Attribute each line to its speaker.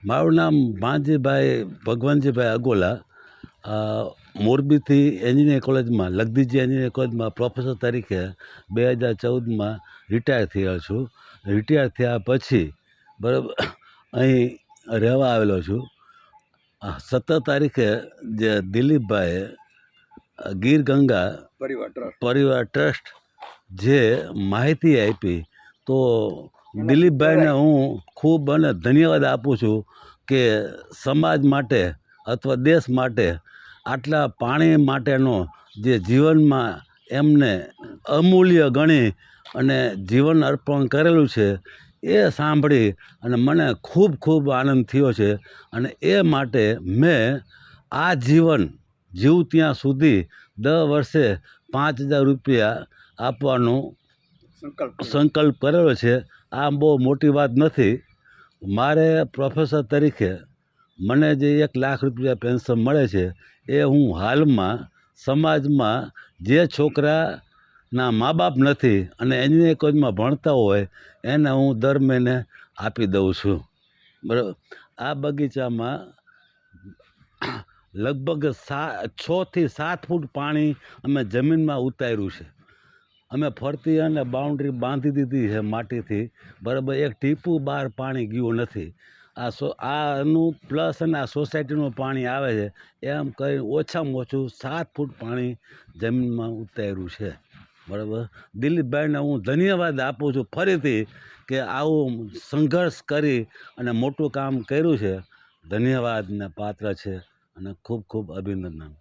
Speaker 1: મારું નામ ભાંજીભાઈ ભગવાનજીભાઈ અગોલા, મોરબીથી એન્જિનિયરિંગ કોલેજમાં લગદીજી એન્જિનિયરિંગ કોલેજમાં પ્રોફેસર તરીકે 2014માં રિટાયર થયેલો છું. રિટાયર થયા પછી બરાબર અહીં રહેવા આવેલો છું. 17 તારીખે જે દિલીપભાઈએ ગીર ગંગા પરિવાર ટ્રસ્ટ જે માહિતી આપી, તો દિલીપભાઈને હું ખૂબ અને ધન્યવાદ આપું છું કે સમાજ માટે અથવા દેશ માટે આટલા પાણી માટેનો જે જીવનમાં એમને અમૂલ્ય ગણી અને જીવન અર્પણ કરેલું છે, એ સાંભળી અને મને ખૂબ ખૂબ આનંદ થયો છે. અને એ માટે મેં આ જીવન જીવ ત્યાં સુધી દર વર્ષે 5,000 રૂપિયા આપવાનો સંકલ્પ કરેલો છે. આ બહુ મોટી વાત નથી. મારે પ્રોફેસર તરીકે મને જે 1 લાખ રૂપિયા પેન્શન મળે છે, એ હું હાલમાં સમાજમાં જે છોકરાના મા બાપ નથી અને એન્જિનિયરિંગ કોલેજમાં ભણતા હોય એને હું દર મહિને આપી દઉં છું. બરાબર. આ બગીચામાં લગભગ 6 થી 7 ફૂટ પાણી અમે જમીનમાં ઉતાર્યું છે. અમે ફરતી અને બાઉન્ડ્રી બાંધી દીધી છે માટીથી. બરાબર. એક ટીપું બહાર પાણી ગયું નથી. આનું પ્લસ અને આ સોસાયટીનું પાણી આવે છે, એમ કરી ઓછામાં ઓછું 7 ફૂટ પાણી જમીનમાં ઉતાર્યું છે. બરાબર. દિલીપભાઈને હું ધન્યવાદ આપું છું ફરીથી કે આવું સંઘર્ષ કરી અને મોટું કામ કર્યું છે. ધન્યવાદને પાત્ર છે અને ખૂબ ખૂબ અભિનંદન.